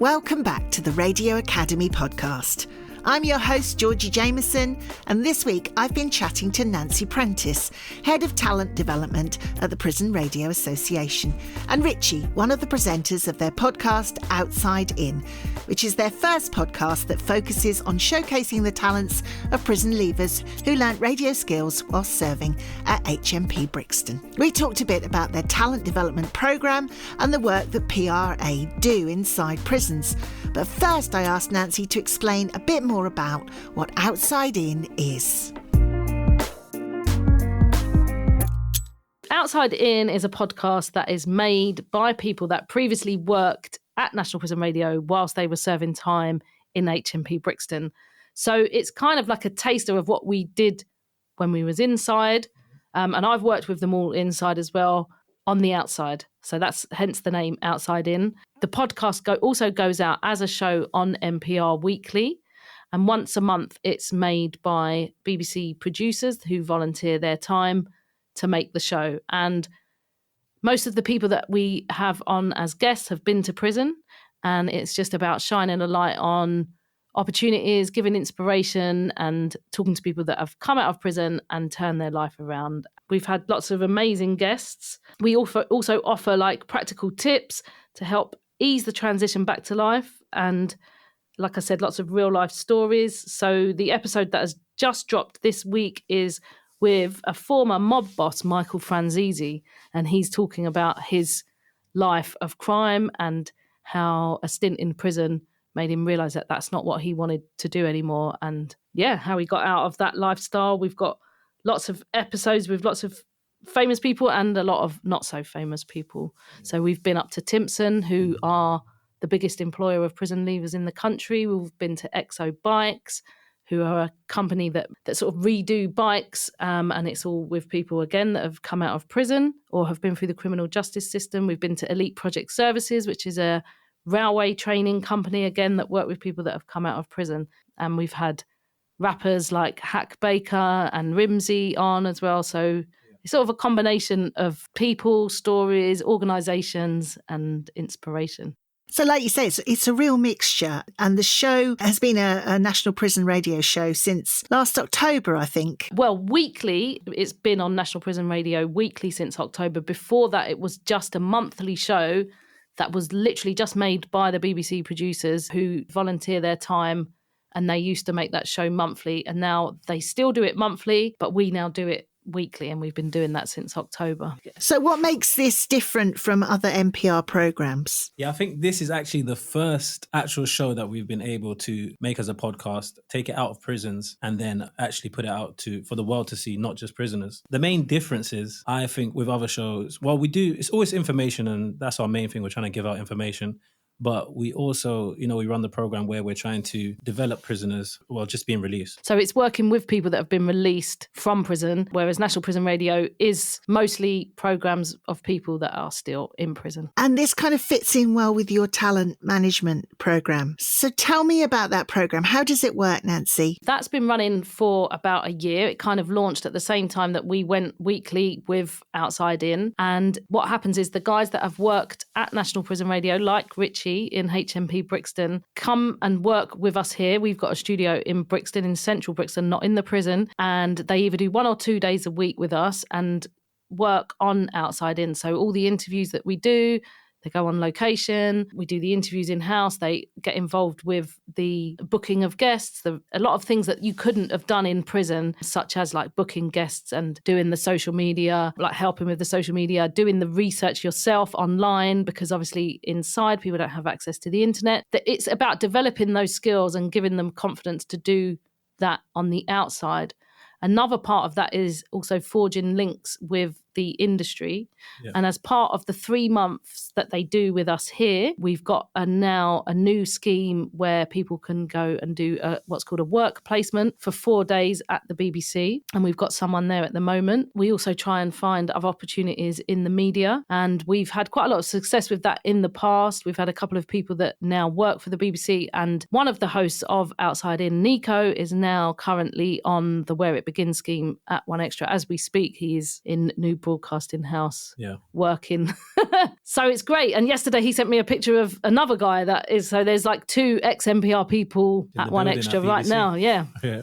Welcome back to the Radio Academy podcast. I'm your host, Georgy Jamieson, and this week I've been chatting to Nancy Prentice, Head of Talent Development at the Prison Radio Association, and Richie, one of the presenters of their podcast Outside In, which is their first podcast that focuses on showcasing the talents of prison leavers who learnt radio skills while serving at HMP Brixton. We talked a bit about their talent development programme and the work that PRA do inside prisons. But first I asked Nancy to explain a bit more about what Outside In is. Outside In is a podcast that is made by people that previously worked at National Prison Radio whilst they were serving time in HMP Brixton. So it's kind of like a taster of what we did when we was inside. And I've worked with them all inside as well on the outside. So that's hence the name Outside In. The podcast also goes out as a show on NPR weekly. And once a month, it's made by BBC producers who volunteer their time to make the show. And most of the people that we have on as guests have been to prison. And it's just about shining a light on opportunities, giving inspiration and talking to people that have come out of prison and turned their life around. We've had lots of amazing guests. We also offer like practical tips to help ease the transition back to life. And like I said, lots of real life stories. So the episode that has just dropped this week is with a former mob boss, Michael Franzese, and he's talking about his life of crime and how a stint in prison made him realise that that's not what he wanted to do anymore. And yeah, how he got out of that lifestyle. We've got lots of episodes with lots of famous people and a lot of not so famous people. So we've been up to Timpson, who are the biggest employer of prison leavers in the country. We've been to Exo Bikes, who are a company that sort of redo bikes. And it's all with people, again, that have come out of prison or have been through the criminal justice system. We've been to Elite Project Services, which is a railway training company, again, that work with people that have come out of prison. And we've had rappers like Hack Baker and Rimsey on as well. So it's sort of a combination of people, stories, organisations and inspiration. So like you say, it's a real mixture. And the show has been a National Prison Radio show since last October, I think. Well, weekly, it's been on National Prison Radio weekly since October. Before that, it was just a monthly show that was literally just made by the BBC producers who volunteer their time, and they used to make that show monthly, and now they still do it monthly, but we now do it weekly, and we've been doing that since October. So what makes this different from other NPR programmes? Yeah, I think this is actually the first actual show that we've been able to make as a podcast, take it out of prisons and then actually put it out for the world to see, not just prisoners. The main difference is, I think, with other shows, well, it's always information, and that's our main thing. We're trying to give out information. But we also, we run the program where we're trying to develop prisoners, just being released. So it's working with people that have been released from prison, whereas National Prison Radio is mostly programs of people that are still in prison. And this kind of fits in well with your talent management program. So tell me about that program. How does it work, Nancy? That's been running for about a year. It kind of launched at the same time that we went weekly with Outside In. And what happens is the guys that have worked at National Prison Radio, like Richie, in HMP Brixton, come and work with us here. We've got a studio in Brixton, in central Brixton, not in the prison. And they either do 1 or 2 days a week with us and work on Outside In. So all the interviews that we do, they go on location. We do the interviews in-house. They get involved with the booking of guests, a lot of things that you couldn't have done in prison, such as like booking guests and doing the social media, like helping with the social media, doing the research yourself online, because obviously inside people don't have access to the internet. It's about developing those skills and giving them confidence to do that on the outside. Another part of that is also forging links with the industry. Yeah. And as part of the 3 months that they do with us here, we've got now a new scheme where people can go and do what's called a work placement for 4 days at the BBC. And we've got someone there at the moment. We also try and find other opportunities in the media. And we've had quite a lot of success with that in the past. We've had a couple of people that now work for the BBC. And one of the hosts of Outside In, Nico, is now currently on the Where It Begins scheme at 1Extra. As we speak, he is in New broadcasting house Yeah. working. So it's great. And yesterday he sent me a picture of another guy that is, so there's like 2 ex-NPR people In at the One building Extra at right BBC. now. Yeah. Yeah.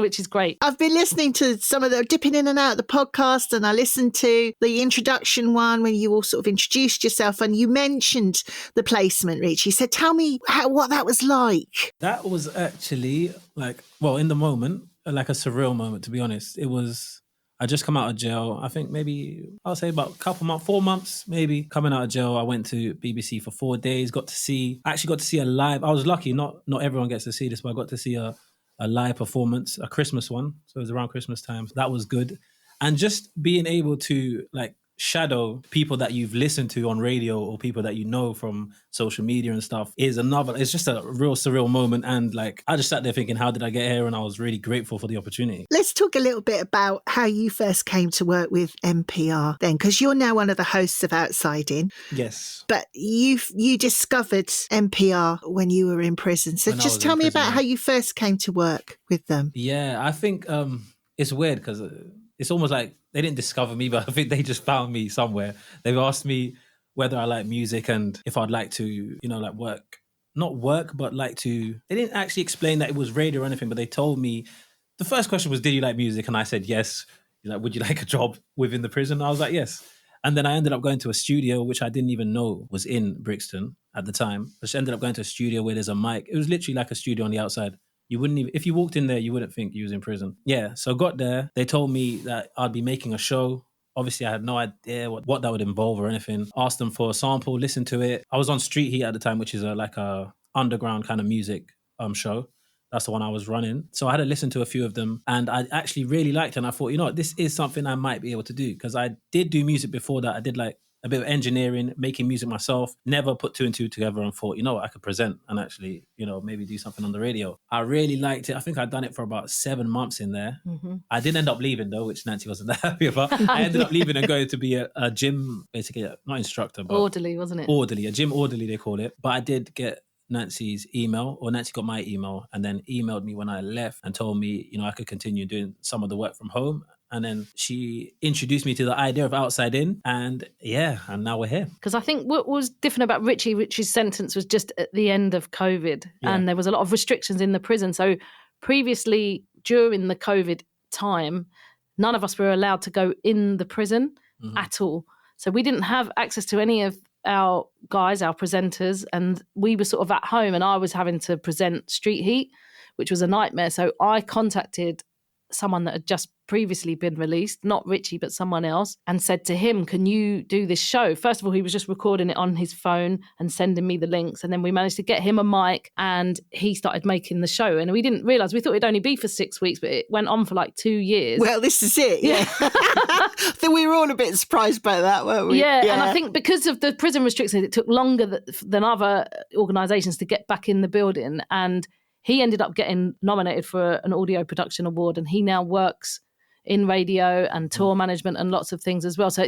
Which is great. I've been listening to some of the dipping in and out of the podcast, and I listened to the introduction one when you all sort of introduced yourself and you mentioned the placement, Richie. So tell me what that was like. That was actually like, well, in the moment, like a surreal moment, to be honest. It was, I just come out of jail. I think maybe, I'll say about a couple months, 4 months, maybe coming out of jail. I went to BBC for 4 days, I actually got to see a live, I was lucky, not everyone gets to see this, but I got to see a live performance, a Christmas one. So it was around Christmas time. So that was good. And just being able to like shadow people that you've listened to on radio or people that you know from social media and stuff is another, it's just a real surreal moment. And like, I just sat there thinking, how did I get here? And I was really grateful for the opportunity. Let's talk a little bit about how you first came to work with NPR then, because you're now one of the hosts of Outside In. Yes. But you discovered NPR when you were in prison. So just tell me about how you first came to work with them. Yeah, I think it's weird because it's almost like they didn't discover me, but I think they just found me somewhere. They've asked me whether I like music and if I'd like to, you know, like work, not work, but like to, they didn't actually explain that it was radio or anything, but they told me, the first question was, did you like music? And I said, yes. Like, would you like a job within the prison? I was like, yes. And then I ended up going to a studio, which I didn't even know was in Brixton at the time. I just ended up going to a studio where there's a mic. It was literally like a studio on the outside. You wouldn't even, if you walked in there, you wouldn't think you was in prison. Yeah, so got there. They told me that I'd be making a show. Obviously, I had no idea what that would involve or anything. Asked them for a sample, listened to it. I was on Street Heat at the time, which is like a underground kind of music show. That's the one I was running. So I had to listen to a few of them and I actually really liked it. And I thought, you know what, this is something I might be able to do because I did do music before that. I did like a bit of engineering, making music myself, never put 2 and 2 together and thought, you know what, I could present and actually, you know, maybe do something on the radio. I really liked it. I think I'd done it for about 7 months in there. Mm-hmm. I did end up leaving though, which Nancy wasn't that happy about. I ended up leaving and going to be a gym, basically, not instructor, but orderly, wasn't it? Orderly, a gym orderly, they call it. But I did get Nancy's email, or Nancy got my email and then emailed me when I left and told me, you know, I could continue doing some of the work from home. And then she introduced me to the idea of Outside In. And yeah, and now we're here. Because I think what was different about Richie's sentence was just at the end of COVID. Yeah. And there was a lot of restrictions in the prison. So previously, during the COVID time, none of us were allowed to go in the prison at all. So we didn't have access to any of our guys, our presenters, and we were sort of at home and I was having to present Street Heat, which was a nightmare. So I contacted someone that had just previously been released, not Richie, but someone else, and said to him, can you do this show? First of all, he was just recording it on his phone and sending me the links. And then we managed to get him a mic and he started making the show. And we didn't realise, we thought it'd only be for 6 weeks, but it went on for like 2 years. Well, this is it, yeah. I think we were all a bit surprised by that, weren't we? Yeah, and I think because of the prison restrictions, it took longer than other organisations to get back in the building. And he ended up getting nominated for an audio production award and he now works in radio and tour management and lots of things as well. So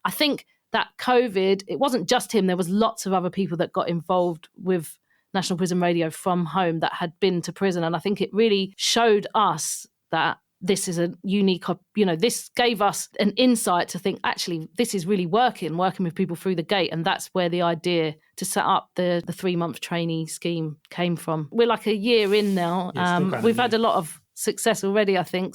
I think that COVID, it wasn't just him. There was lots of other people that got involved with National Prison Radio from home that had been to prison. And I think it really showed us that this is a unique, you know, this gave us an insight to think, actually, this is really working with people through the gate. And that's where the idea to set up the 3-month trainee scheme came from. We're like a year in now. We've had a lot of success already, I think.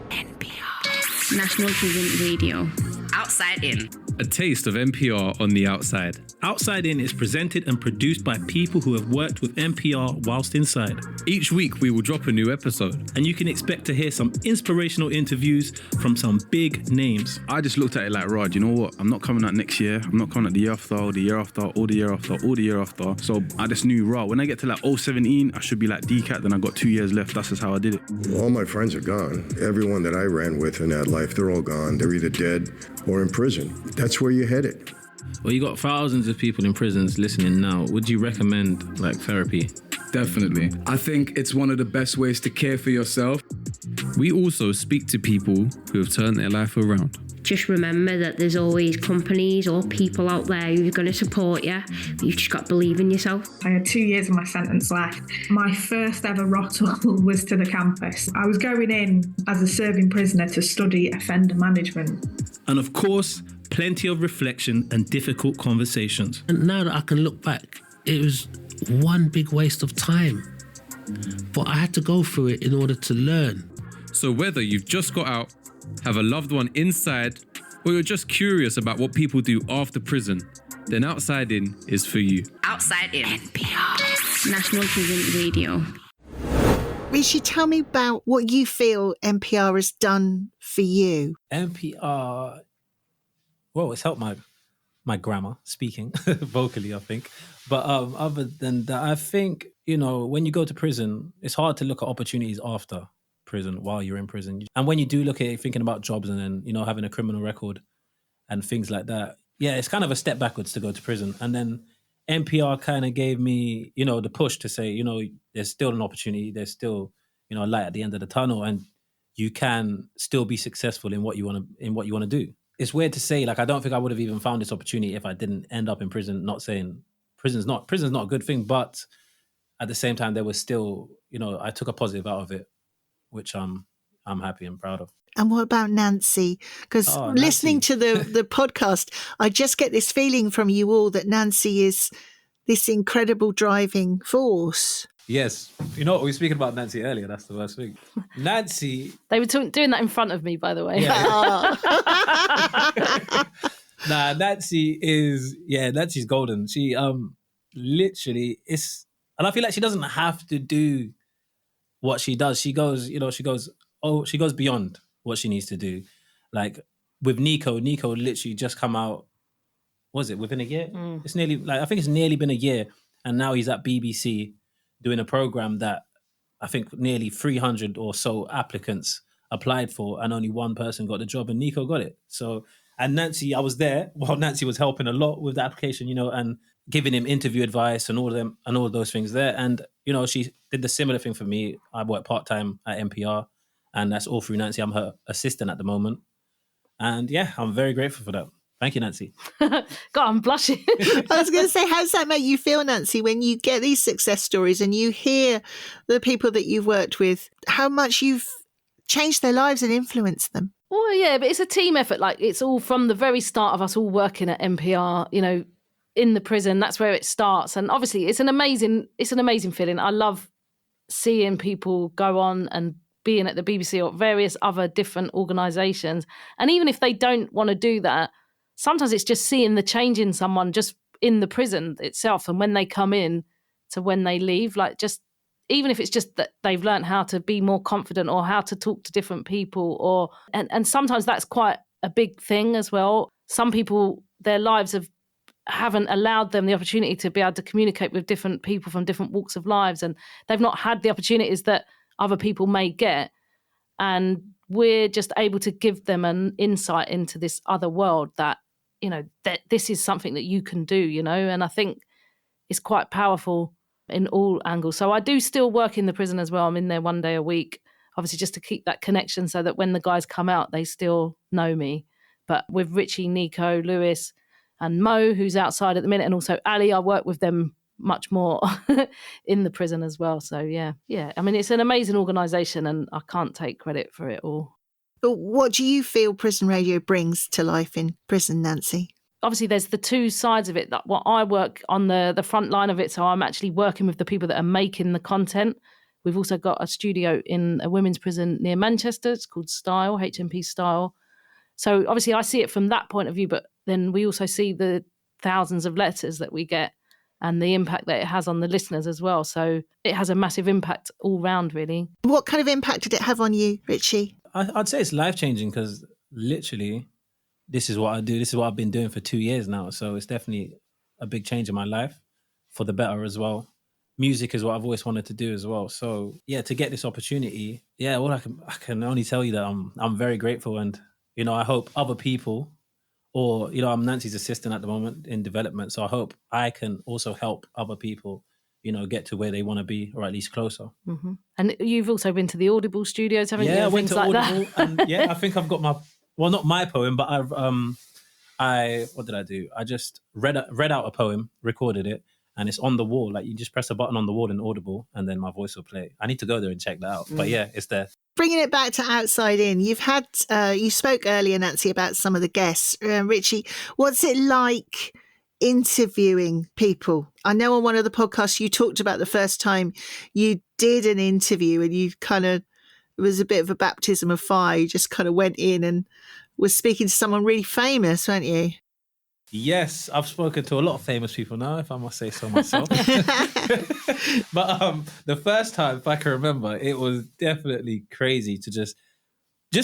NPR. National Prison Radio. Outside In. A taste of NPR on the outside. Outside In is presented and produced by people who have worked with NPR whilst inside. Each week we will drop a new episode. And you can expect to hear some inspirational interviews from some big names. I just looked at it like, Rod, you know what? I'm not coming out next year. I'm not coming out the year after, or the year after, or the year after, or the year after. So I just knew, Rod, when I get to like 017, I should be like DCAT, then I got 2 years left. That's just how I did it. All my friends are gone. Everyone that I ran with in that life, they're all gone. They're either dead or in prison. That's where you're headed. Well, you got thousands of people in prisons listening now. Would you recommend like therapy? Definitely. I think it's one of the best ways to care for yourself. We also speak to people who have turned their life around. just remember that there's always companies or people out there who are going to support you, but you've just got to believe in yourself. I had 2 years of my sentence left. My first ever rottle was to the campus. I was going in as a serving prisoner to study offender management. And of course, plenty of reflection and difficult conversations. And now that I can look back, it was one big waste of time. But I had to go through it in order to learn. So whether you've just got out, have a loved one inside, or you're just curious about what people do after prison, then Outside In is for you. Outside In. NPR. National Prison Radio. Richie, tell me about what you feel NPR has done for you. NPR, well, it's helped my grammar, speaking vocally, I think. But other than that, I think, when you go to prison, it's hard to look at opportunities after prison while you're in prison. And when you do look at it, thinking about jobs and then, having a criminal record and things like that, yeah, it's kind of a step backwards to go to prison. And then NPR kind of gave me, the push to say, there's still an opportunity. There's still, a light at the end of the tunnel, and you can still be successful in what you want to do. It's weird to say, I don't think I would have even found this opportunity if I didn't end up in prison. Not saying prison's not a good thing, but at the same time, there was still, I took a positive out of it, which I'm happy and proud of. And what about Nancy? Because listening to the podcast, I just get this feeling from you all that Nancy is this incredible driving force. Yes. We were speaking about Nancy earlier. That's the worst thing. Nancy... They were doing that in front of me, by the way. Yeah. Nah, Nancy's golden. She literally is... And I feel like she doesn't have to do what she does. She goes beyond what she needs to do. Like with Nico literally just come out, was it within a year? It's nearly, I think it's nearly been a year. And now he's at BBC doing a program that I think nearly 300 or so applicants applied for and only one person got the job, and Nico got it. So, and Nancy, I was there while Nancy was helping a lot with the application, and giving him interview advice and all of those things there. And, she did the similar thing for me. I work part-time at NPR, and that's all through Nancy. I'm her assistant at the moment. And yeah, I'm very grateful for that. Thank you, Nancy. God, I'm blushing. I was going to say, how does that make you feel, Nancy, when you get these success stories and you hear the people that you've worked with, how much you've changed their lives and influenced them? Well, yeah, but it's a team effort. It's all from the very start of us all working at NPR, in the prison. That's where it starts. And obviously it's an amazing feeling. I love seeing people go on and being at the BBC or various other different organisations. And even if they don't want to do that, sometimes it's just seeing the change in someone just in the prison itself, and when they come in to when they leave, even if it's just that they've learned how to be more confident or how to talk to different people, and sometimes that's quite a big thing as well. Some people, their lives haven't allowed them the opportunity to be able to communicate with different people from different walks of lives, and they've not had the opportunities that other people may get. And we're just able to give them an insight into this other world that, that this is something that you can do, and I think it's quite powerful in all angles. So I do still work in the prison as well. I'm in there 1 day a week, obviously just to keep that connection so that when the guys come out, they still know me. But with Richie, Nico, Lewis and Mo, who's outside at the minute, and also Ali, I work with them much more in the prison as well. So yeah. I mean, it's an amazing organisation and I can't take credit for it all. But what do you feel Prison Radio brings to life in prison, Nancy? Obviously, there's the two sides of it. That I work on the front line of it, so I'm actually working with the people that are making the content. We've also got a studio in a women's prison near Manchester. It's called Style, HMP Style. So obviously, I see it from that point of view, but then we also see the thousands of letters that we get and the impact that it has on the listeners as well. So it has a massive impact all round, really. What kind of impact did it have on you, Richie? I'd say it's life-changing because literally this is what I do. This is what I've been doing for 2 years now. So it's definitely a big change in my life for the better as well. Music is what I've always wanted to do as well. So yeah, to get this opportunity, well, I can only tell you that I'm very grateful, and I hope other people, or I'm Nancy's assistant at the moment in development, so I hope I can also help other people, get to where they want to be, or at least closer. Mm-hmm. And you've also been to the Audible studios, haven't you? Yeah, I went to Audible, and I think I've got well, not my poem, but what did I do? I just read out a poem, recorded it, and it's on the wall. Like you just press a button on the wall in Audible, and then my voice will play. I need to go there and check that out. But yeah, it's there. Bringing it back to Outside In, you spoke earlier, Nancy, about some of the guests. Richie, what's it like interviewing people? I know on one of the podcasts you talked about the first time you did an interview and you it was a bit of a baptism of fire. You just kind of went in and was speaking to someone really famous, weren't you? Yes, I've spoken to a lot of famous people now, if I must say so myself. But the first time, if I can remember, it was definitely crazy to just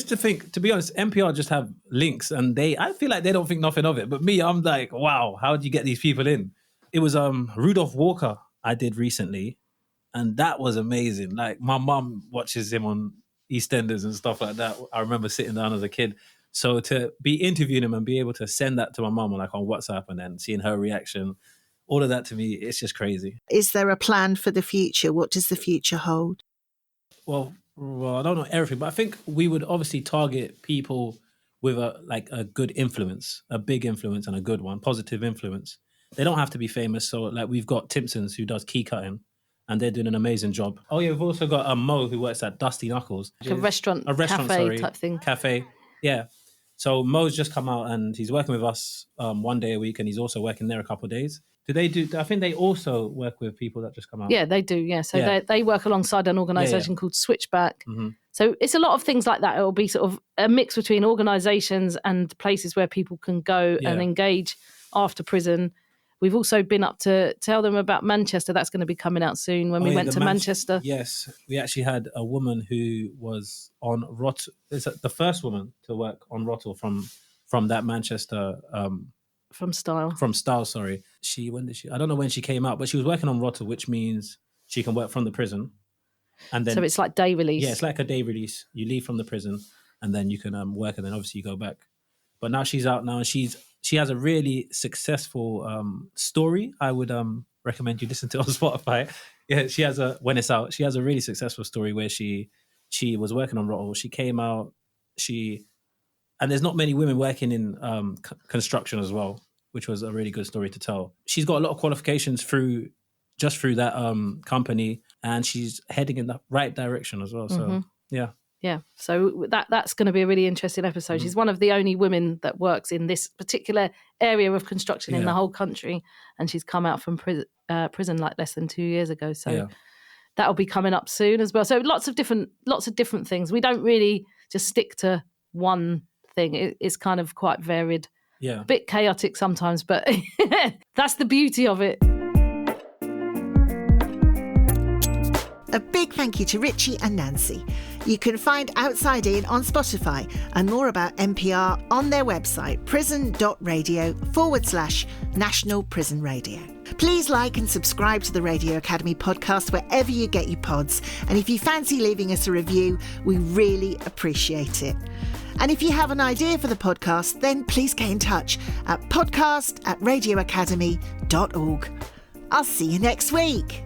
to think, to be honest, NPR just have links and I feel like they don't think nothing of it. But me, I'm like, wow, how do you get these people in? It was Rudolph Walker I did recently, and that was amazing. Like my mum watches him on EastEnders and stuff like that. I remember sitting down as a kid. So to be interviewing him and be able to send that to my mum like on WhatsApp and then seeing her reaction, all of that to me, it's just crazy. Is there a plan for the future? What does the future hold? Well, I don't know everything, but I think we would obviously target people with a good influence, a big influence and a good one, positive influence. They don't have to be famous. So like we've got Timpsons who does key cutting and they're doing an amazing job. Oh yeah, we've also got Mo who works at Dusty Knuckles. Like a restaurant cafe type thing. Cafe, yeah. So Mo's just come out and he's working with us 1 day a week and he's also working there a couple of days. I think they also work with people that just come out. Yeah, they do, yeah. So they work alongside an organisation called Switchback. Mm-hmm. So it's a lot of things like that. It'll be sort of a mix between organisations and places where people can go and engage after prison. We've also been up to tell them about Manchester. That's going to be coming out soon when we went to Manchester. Yes, we actually had a woman who was on Rottle. Is the first woman to work on Rottle from that Manchester... From Style. Sorry. I don't know when she came out, but she was working on Rottle, which means she can work from the prison. And then, so it's like day release. Yeah, it's like a day release. You leave from the prison and then you can work and then obviously you go back. But now she's out now and she has a really successful story. I would recommend you listen to on Spotify. Yeah, when it's out, she has a really successful story where she was working on Rottle. She came out, and there's not many women working in construction as well, which was a really good story to tell. She's got a lot of qualifications through that company, and she's heading in the right direction as well. So, yeah. Yeah, so that's going to be a really interesting episode. She's one of the only women that works in this particular area of construction in the whole country, and she's come out from prison like less than 2 years ago. So that'll be coming up soon as well. So lots of different things. We don't really just stick to one thing. It's kind of quite varied. Yeah, a bit chaotic sometimes, but that's the beauty of it. A big thank you to Richie and Nancy. You can find Outside In on Spotify and more about NPR on their website, prison.radio/National Prison Radio. Please like and subscribe to the Radio Academy podcast wherever you get your pods. And if you fancy leaving us a review, we really appreciate it. And if you have an idea for the podcast, then please get in touch at podcast@radioacademy.org. I'll see you next week.